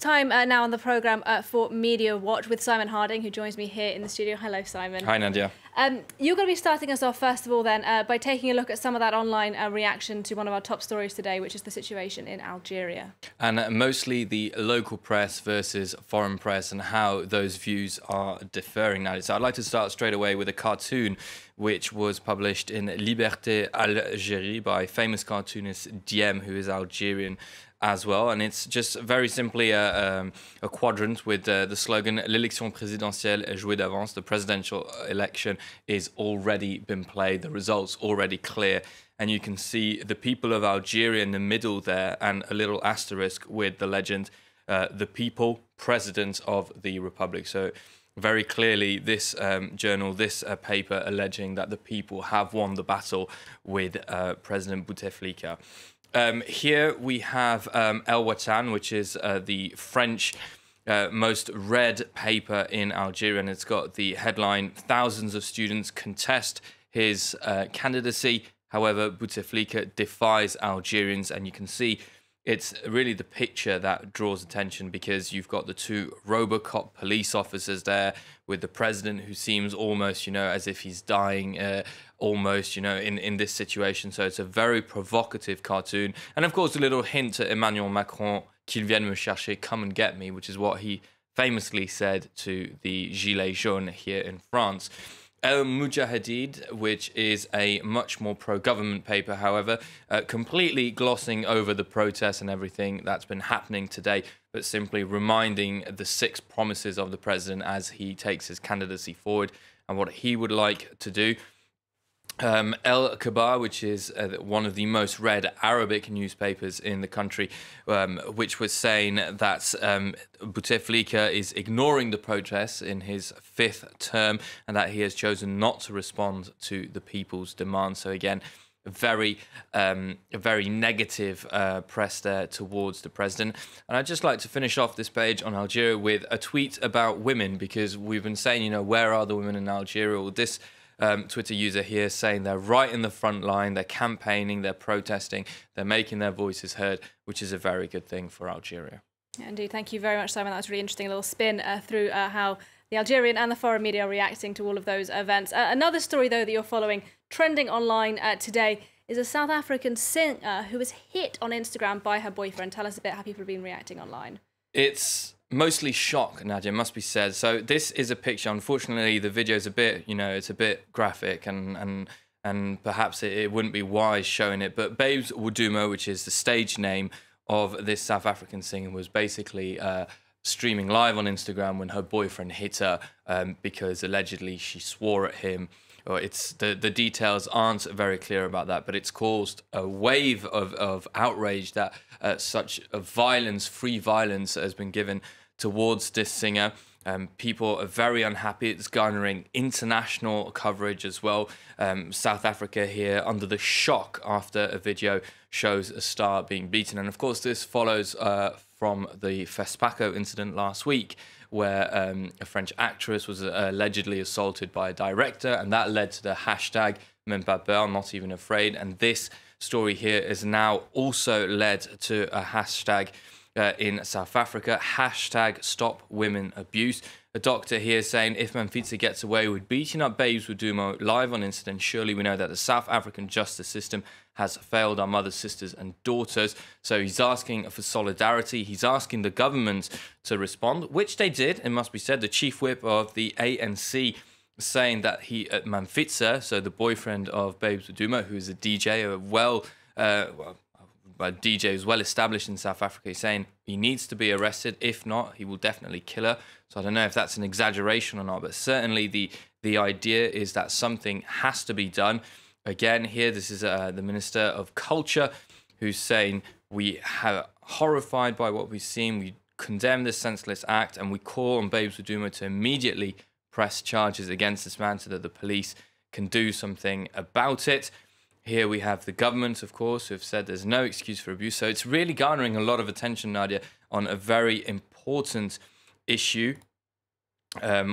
time now on the programme for Media Watch with Simon Harding, who joins me here in the studio. Hello, Simon. Hi, Nadia. You're going to be starting us off, first of all, then, by taking a look at some of that online reaction to one of our top stories today, which is the situation in Algeria. And mostly the local press versus foreign press and how those views are differing now. So I'd like to start straight away with a cartoon which was published in Liberté Algérie by famous cartoonist Diem, who is Algerian as well. And it's just very simply a quadrant with the slogan "L'élection présidentielle est jouée d'avance." The presidential election is already been played, the results already clear. And you can see the people of Algeria in the middle there, and a little asterisk with the legend, the people, president of the republic. So very clearly this journal, this paper alleging that the people have won the battle with President Bouteflika. Here we have El Watan, which is the French most read paper in Algeria, and it's got the headline, "Thousands of students contest his candidacy. However, Bouteflika defies Algerians." And you can see it's really the picture that draws attention, because you've got the two Robocop police officers there with the president, who seems almost, as if he's dying, almost, in this situation. So it's a very provocative cartoon. And of course, a little hint to Emmanuel Macron, "Qu'ils viennent me chercher, come and get me," which is what he famously said to the Gilets jaunes here in France. El Mujahideen, which is a much more pro-government paper, however, completely glossing over the protests and everything that's been happening today, but simply reminding the 6 promises of the president as he takes his candidacy forward and what he would like to do. El Kabar, which is one of the most read Arabic newspapers in the country, which was saying that Bouteflika is ignoring the protests in his 5th term and that he has chosen not to respond to the people's demands. So again, a very negative press there towards the president. And I'd just like to finish off this page on Algeria with a tweet about women, because we've been saying, where are the women in Algeria? Well, this Twitter user here saying they're right in the front line, they're campaigning, they're protesting, they're making their voices heard, which is a very good thing for Algeria. Yeah, indeed. Thank you very much, Simon. That was really interesting, a little spin through how the Algerian and the foreign media are reacting to all of those events. Another story, though, that you're following, trending online today, is a South African singer who was hit on Instagram by her boyfriend. Tell us a bit how people have been reacting online. It's mostly shock, Nadia, must be said. So this is a picture. Unfortunately, the video is a bit, it's a bit graphic, and perhaps it wouldn't be wise showing it. But Babes Wodumo, which is the stage name of this South African singer, was basically streaming live on Instagram when her boyfriend hit her because allegedly she swore at him. Or the details aren't very clear about that, but it's caused a wave of outrage that such a violence, free violence, has been given towards this singer. People are very unhappy. It's garnering international coverage as well. South Africa here under the shock after a video shows a star being beaten. And of course, this follows from the Fespaco incident last week, where a French actress was allegedly assaulted by a director, and that led to the hashtag Même pas peur, not even afraid. And this story here is now also led to a hashtag in South Africa, hashtag Stop Women Abuse. A doctor here saying, if Mamfitsa gets away with beating up Babes Wodumo live on Incident, surely we know that the South African justice system has failed our mothers, sisters and daughters. So he's asking for solidarity. He's asking the government to respond, which they did. It must be said, the chief whip of the ANC saying that Mamfitsa, so the boyfriend of Babes Wodumo, who is a DJ, DJ is well established in South Africa, he's saying he needs to be arrested. If not, he will definitely kill her. So I don't know if that's an exaggeration or not, but certainly the idea is that something has to be done. Again, here, this is the Minister of Culture who's saying, we are horrified by what we've seen. We condemn this senseless act, and we call on Babes Wodumo to immediately press charges against this man so that the police can do something about it. Here we have the government, of course, who have said there's no excuse for abuse. So it's really garnering a lot of attention, Nadia, on a very important issue.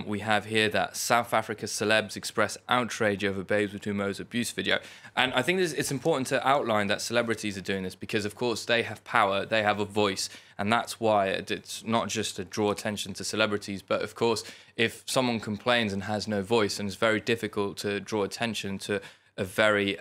we have here that South Africa's celebs express outrage over Babes Wotumo's abuse video. And I think it's important to outline that celebrities are doing this because, of course, they have power, they have a voice, and that's why it's not just to draw attention to celebrities, but, of course, if someone complains and has no voice, and it's very difficult to draw attention to a very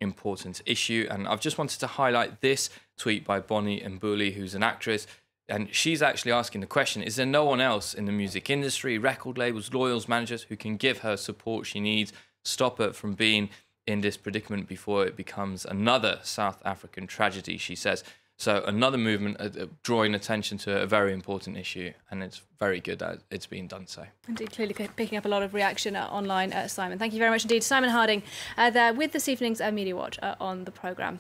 important issue. And I've just wanted to highlight this tweet by Bonnie Mbuli, who's an actress. And she's actually asking the question, is there no one else in the music industry, record labels, lawyers, managers who can give her support she needs, stop her from being in this predicament before it becomes another South African tragedy, she says. So another movement drawing attention to a very important issue, and it's very good that it's being done so. Indeed, clearly picking up a lot of reaction online, Simon. Thank you very much indeed. Simon Harding there with this evening's Media Watch on the programme.